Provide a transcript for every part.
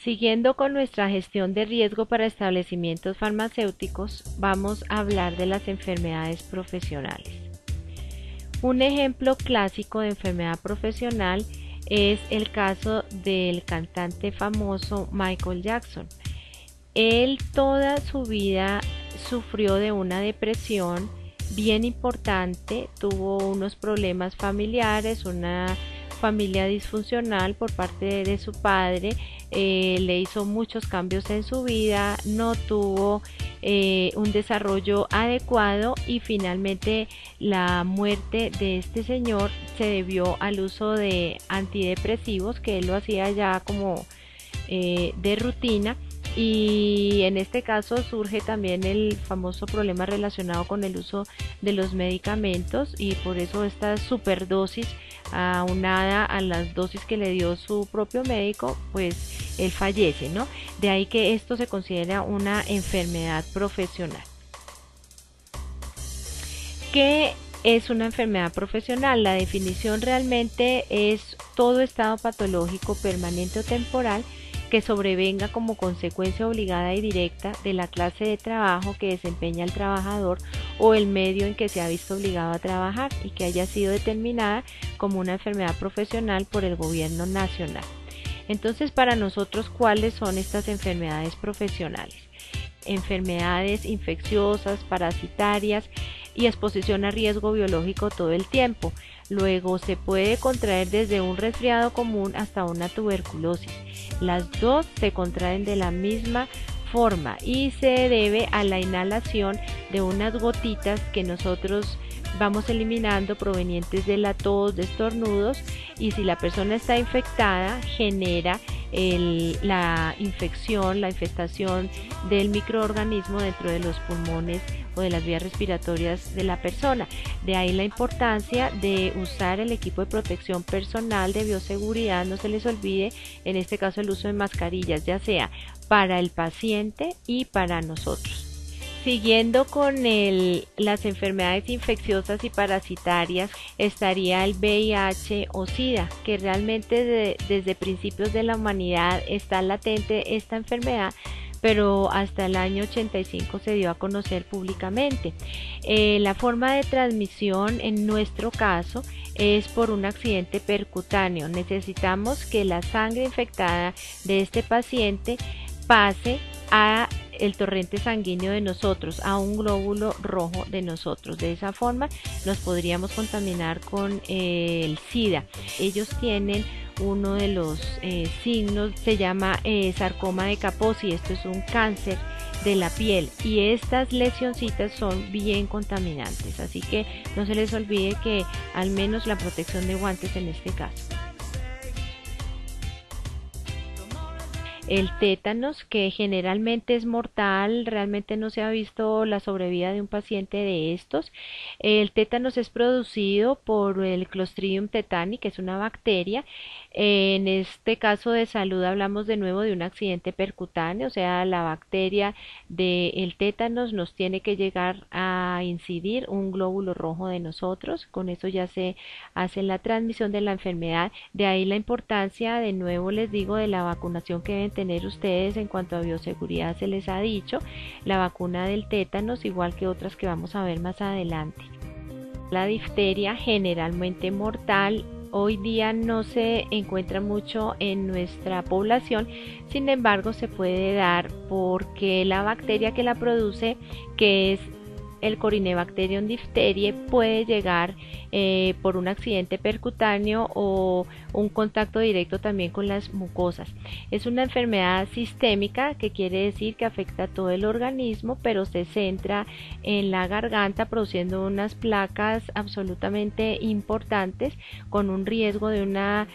Siguiendo con nuestra gestión de riesgo para establecimientos farmacéuticos, vamos a hablar de las enfermedades profesionales. Un ejemplo clásico de enfermedad profesional es el caso del cantante famoso Michael Jackson. Él toda su vida sufrió de una depresión bien importante, tuvo unos problemas familiares, una familia disfuncional por parte de su padre, le hizo muchos cambios en su vida, no tuvo un desarrollo adecuado y finalmente la muerte de este señor se debió al uso de antidepresivos que él lo hacía ya como de rutina. Y en este caso surge también el famoso problema relacionado con el uso de los medicamentos y por eso esta superdosis aunada a las dosis que le dio su propio médico, pues él fallece, ¿no? De ahí que esto se considera una enfermedad profesional. ¿Qué es una enfermedad profesional? La definición realmente es todo estado patológico permanente o temporal que sobrevenga como consecuencia obligada y directa de la clase de trabajo que desempeña el trabajador o el medio en que se ha visto obligado a trabajar y que haya sido determinada como una enfermedad profesional por el gobierno nacional. Entonces, para nosotros, ¿cuáles son estas enfermedades profesionales? Enfermedades infecciosas, parasitarias y exposición a riesgo biológico todo el tiempo. Luego se puede contraer desde un resfriado común hasta una tuberculosis. Las dos se contraen de la misma forma y se debe a la inhalación de unas gotitas que nosotros vamos eliminando provenientes de la tos, de estornudos, y si la persona está infectada genera la infección, la infestación del microorganismo dentro de los pulmones o de las vías respiratorias de la persona. De ahí la importancia de usar el equipo de protección personal de bioseguridad, no se les olvide, en este caso el uso de mascarillas, ya sea para el paciente y para nosotros. Siguiendo con las enfermedades infecciosas y parasitarias estaría el VIH o SIDA, que realmente desde principios de la humanidad está latente esta enfermedad, pero hasta el año 85 se dio a conocer públicamente. La forma de transmisión en nuestro caso es por un accidente percutáneo. Necesitamos que la sangre infectada de este paciente pase a el torrente sanguíneo de nosotros, a un glóbulo rojo de nosotros. De esa forma nos podríamos contaminar con el SIDA. Ellos tienen uno de los signos, se llama sarcoma de Kaposi. Esto es un cáncer de la piel y estas lesioncitas son bien contaminantes, así que no se les olvide que al menos la protección de guantes en este caso. El tétanos, que generalmente es mortal, realmente no se ha visto la sobrevida de un paciente de estos. El tétanos es producido por el Clostridium tetani, que es una bacteria. En este caso de salud hablamos de nuevo de un accidente percutáneo, o sea, la bacteria del tétanos nos tiene que llegar a incidir un glóbulo rojo de nosotros. Con eso ya se hace la transmisión de la enfermedad. De ahí la importancia, de nuevo les digo, de la vacunación que deben tener ustedes en cuanto a bioseguridad. Se les ha dicho la vacuna del tétanos, igual que otras que vamos a ver más adelante. La difteria, generalmente mortal, hoy día no se encuentra mucho en nuestra población, sin embargo se puede dar porque la bacteria que la produce, que es el Corynebacterium diphtheriae, puede llegar por un accidente percutáneo o un contacto directo también con las mucosas. Es una enfermedad sistémica, que quiere decir que afecta a todo el organismo, pero se centra en la garganta produciendo unas placas absolutamente importantes con un riesgo de una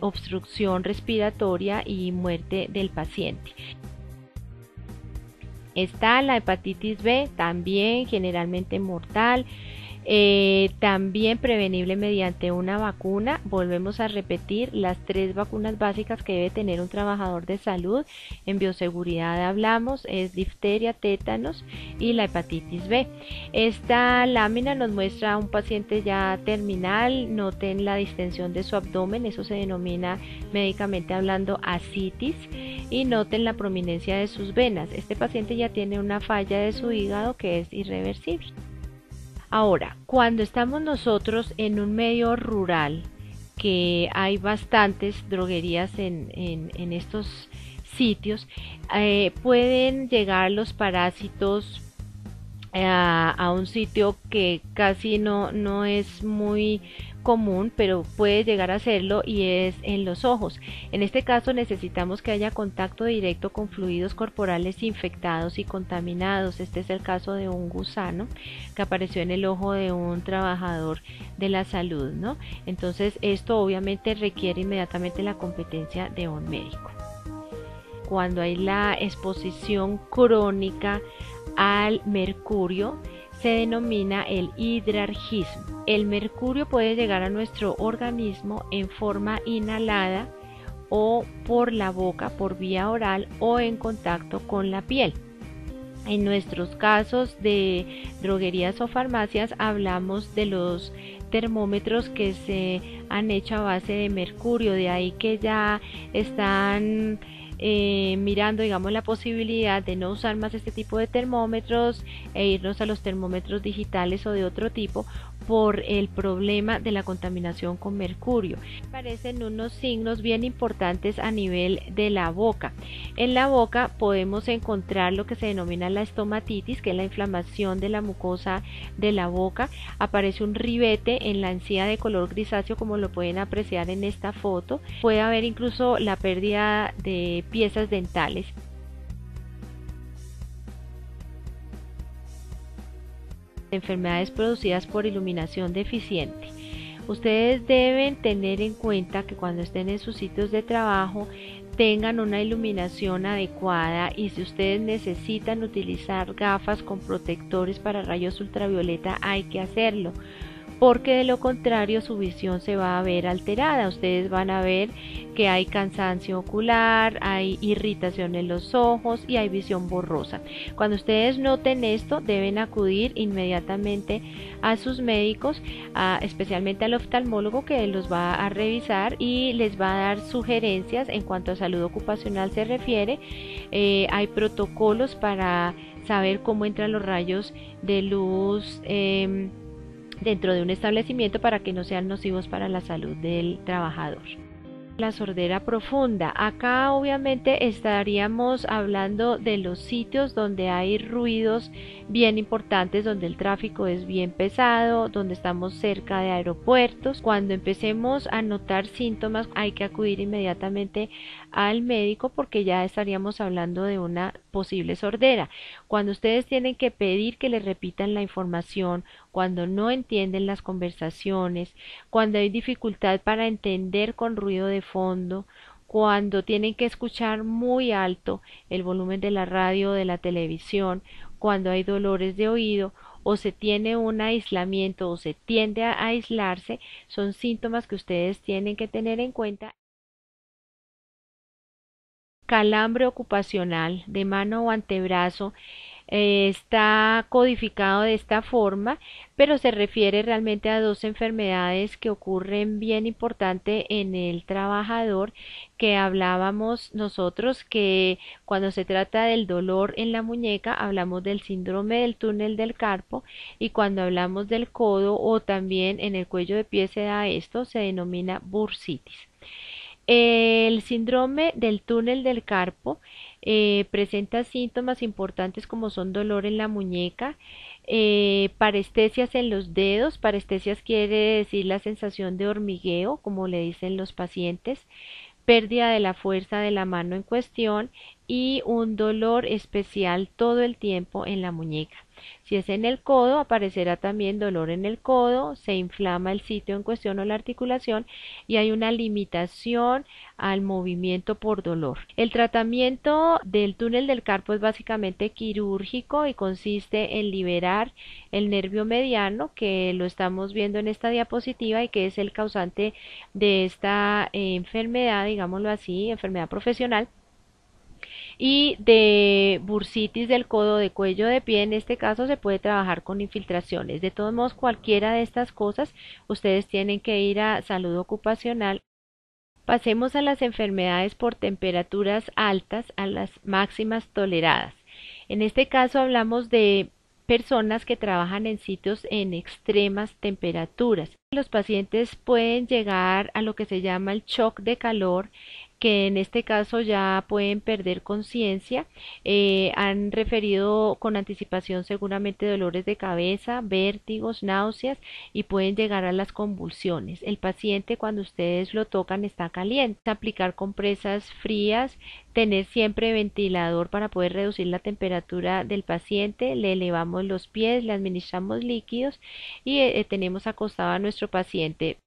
obstrucción respiratoria y muerte del paciente. Está la hepatitis B, también generalmente mortal. También prevenible mediante una vacuna. Volvemos a repetir las 3 vacunas básicas que debe tener un trabajador de salud. En bioseguridad hablamos, es difteria, tétanos y la hepatitis B. Esta lámina nos muestra a un paciente ya terminal. Noten la distensión de su abdomen, eso se denomina médicamente hablando ascitis, y noten la prominencia de sus venas. Este paciente ya tiene una falla de su hígado que es irreversible. Ahora, cuando estamos nosotros en un medio rural, que hay bastantes droguerías en estos sitios, pueden llegar los parásitos a un sitio que casi no es muy común, pero puede llegar a serlo, y es en los ojos. En este caso necesitamos que haya contacto directo con fluidos corporales infectados y contaminados. Este es el caso de un gusano que apareció en el ojo de un trabajador de la salud, ¿no? Entonces esto obviamente requiere inmediatamente la competencia de un médico. Cuando hay la exposición crónica al mercurio, se denomina el hidrargismo. El mercurio puede llegar a nuestro organismo en forma inhalada o por la boca, por vía oral, o en contacto con la piel. En nuestros casos de droguerías o farmacias hablamos de los termómetros que se han hecho a base de mercurio, de ahí que ya están mirando, digamos, la posibilidad de no usar más este tipo de termómetros e irnos a los termómetros digitales o de otro tipo por el problema de la contaminación con mercurio. Aparecen unos signos bien importantes a nivel de la boca. En la boca podemos encontrar lo que se denomina la estomatitis, que es la inflamación de la mucosa de la boca. Aparece un ribete en la encía de color grisáceo, como lo pueden apreciar en esta foto. Puede haber incluso la pérdida de piezas dentales. Enfermedades producidas por iluminación deficiente. Ustedes deben tener en cuenta que cuando estén en sus sitios de trabajo tengan una iluminación adecuada, y si ustedes necesitan utilizar gafas con protectores para rayos ultravioleta, hay que hacerlo, porque de lo contrario su visión se va a ver alterada. Ustedes van a ver que hay cansancio ocular, hay irritación en los ojos y hay visión borrosa. Cuando ustedes noten esto, deben acudir inmediatamente a sus médicos, especialmente al oftalmólogo, que los va a revisar y les va a dar sugerencias en cuanto a salud ocupacional se refiere. Hay protocolos para saber cómo entran los rayos de luz dentro de un establecimiento para que no sean nocivos para la salud del trabajador. La sordera profunda. Acá obviamente estaríamos hablando de los sitios donde hay ruidos bien importantes, donde el tráfico es bien pesado, donde estamos cerca de aeropuertos. Cuando empecemos a notar síntomas, hay que acudir inmediatamente al médico, porque ya estaríamos hablando de una posible sordera. Cuando ustedes tienen que pedir que les repitan la información, cuando no entienden las conversaciones, cuando hay dificultad para entender con ruido de fondo, cuando tienen que escuchar muy alto el volumen de la radio o de la televisión, cuando hay dolores de oído, o se tiene un aislamiento o se tiende a aislarse, son síntomas que ustedes tienen que tener en cuenta. Calambre ocupacional de mano o antebrazo está codificado de esta forma, pero se refiere realmente a dos enfermedades que ocurren bien importante en el trabajador, que hablábamos nosotros, que cuando se trata del dolor en la muñeca hablamos del síndrome del túnel del carpo, y cuando hablamos del codo o también en el cuello de pie se da esto, se denomina bursitis. El síndrome del túnel del carpo presenta síntomas importantes como son dolor en la muñeca, parestesias en los dedos. Parestesias quiere decir la sensación de hormigueo, como le dicen los pacientes, pérdida de la fuerza de la mano en cuestión y un dolor especial todo el tiempo en la muñeca. Si es en el codo, aparecerá también dolor en el codo, se inflama el sitio en cuestión o la articulación y hay una limitación al movimiento por dolor. El tratamiento del túnel del carpo es básicamente quirúrgico y consiste en liberar el nervio mediano, que lo estamos viendo en esta diapositiva y que es el causante de esta enfermedad, digámoslo así, enfermedad profesional, y de bursitis del codo, de cuello, de pie. En este caso se puede trabajar con infiltraciones. De todos modos, cualquiera de estas cosas ustedes tienen que ir a salud ocupacional. Pasemos a las enfermedades por temperaturas altas, a las máximas toleradas. En este caso hablamos de personas que trabajan en sitios en extremas temperaturas. Los pacientes pueden llegar a lo que se llama el shock de calor, que en este caso ya pueden perder conciencia. Han referido con anticipación seguramente dolores de cabeza, vértigos, náuseas y pueden llegar a las convulsiones. El paciente, cuando ustedes lo tocan, está caliente. Aplicar compresas frías, tener siempre ventilador para poder reducir la temperatura del paciente. Le elevamos los pies, le administramos líquidos y tenemos acostado a nuestro paciente.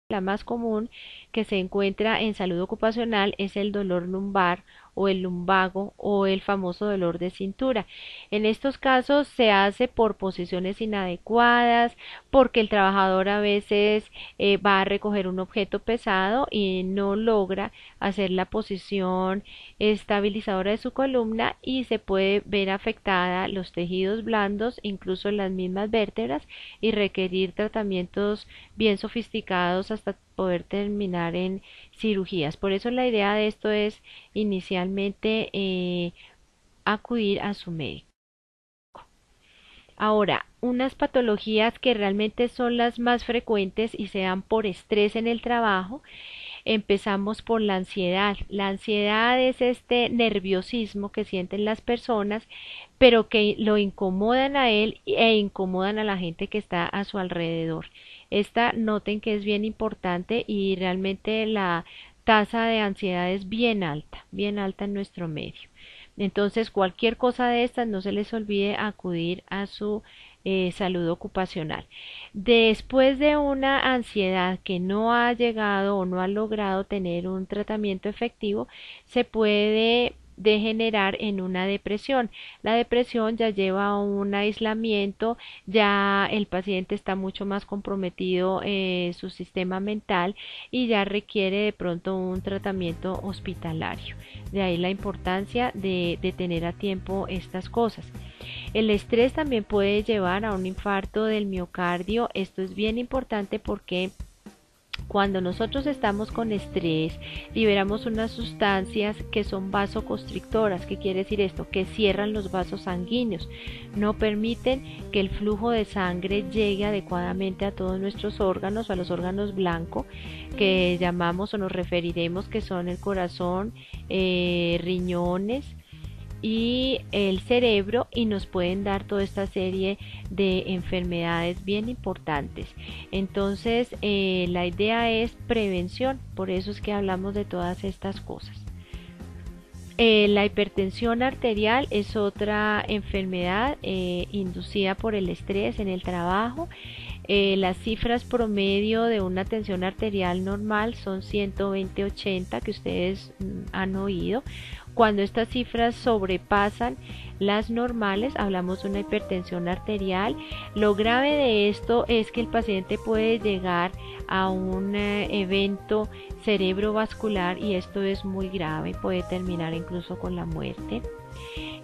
La más común que se encuentra en salud ocupacional es el dolor lumbar o el lumbago o el famoso dolor de cintura. En estos casos se hace por posiciones inadecuadas, porque el trabajador a veces va a recoger un objeto pesado y no logra hacer la posición estabilizadora de su columna y se puede ver afectada los tejidos blandos, incluso las mismas vértebras, y requerir tratamientos bien sofisticados hasta poder terminar en cirugías. Por eso la idea de esto es inicialmente acudir a su médico. Ahora, unas patologías que realmente son las más frecuentes y se dan por estrés en el trabajo. Empezamos por la ansiedad. La ansiedad es este nerviosismo que sienten las personas, pero que lo incomodan a él e incomodan a la gente que está a su alrededor. Esta noten que es bien importante y realmente la tasa de ansiedad es bien alta en nuestro medio. Entonces, cualquier cosa de estas, no se les olvide acudir a su salud ocupacional. Después de una ansiedad que no ha llegado o no ha logrado tener un tratamiento efectivo, se puede degenerar en una depresión. La depresión ya lleva a un aislamiento, ya el paciente está mucho más comprometido su sistema mental y ya requiere de pronto un tratamiento hospitalario. De ahí la importancia de tener a tiempo estas cosas. El estrés también puede llevar a un infarto del miocardio. Esto es bien importante porque cuando nosotros estamos con estrés, liberamos unas sustancias que son vasoconstrictoras. ¿Qué quiere decir esto? Que cierran los vasos sanguíneos, no permiten que el flujo de sangre llegue adecuadamente a todos nuestros órganos, a los órganos blancos, que llamamos o nos referiremos que son el corazón, riñones y el cerebro, y nos pueden dar toda esta serie de enfermedades bien importantes. Entonces la idea es prevención, por eso es que hablamos de todas estas cosas. La hipertensión arterial es otra enfermedad inducida por el estrés en el trabajo. Las cifras promedio de una tensión arterial normal son 120/80, que ustedes han oído. Cuando estas cifras sobrepasan las normales, hablamos de una hipertensión arterial. Lo grave de esto es que el paciente puede llegar a un evento cerebrovascular y esto es muy grave, puede terminar incluso con la muerte.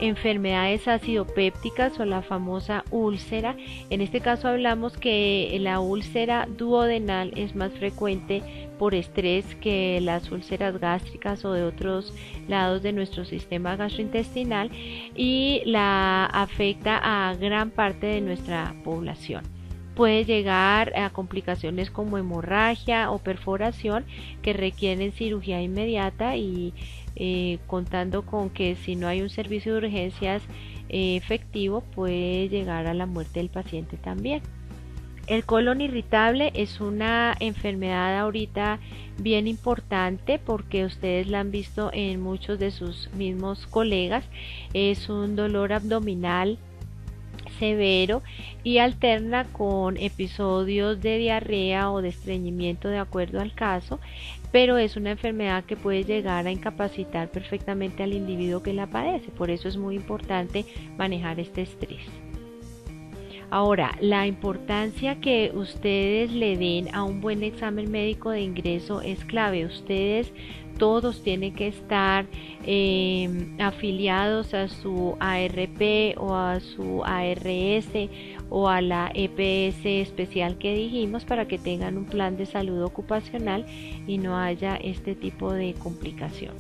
Enfermedades acidopépticas o la famosa úlcera. En este caso hablamos que la úlcera duodenal es más frecuente por estrés que las úlceras gástricas o de otros lados de nuestro sistema gastrointestinal y la afecta a gran parte de nuestra población. Puede llegar a complicaciones como hemorragia o perforación que requieren cirugía inmediata y contando con que si no hay un servicio de urgencias efectivo puede llegar a la muerte del paciente también. El colon irritable es una enfermedad ahorita bien importante porque ustedes la han visto en muchos de sus mismos colegas. Es un dolor abdominal severo y alterna con episodios de diarrea o de estreñimiento de acuerdo al caso, pero es una enfermedad que puede llegar a incapacitar perfectamente al individuo que la padece. Por eso es muy importante manejar este estrés. Ahora, la importancia que ustedes le den a un buen examen médico de ingreso es clave. Ustedes todos tienen que estar afiliados a su ARP o a su ARS o a la EPS especial que dijimos para que tengan un plan de salud ocupacional y no haya este tipo de complicación.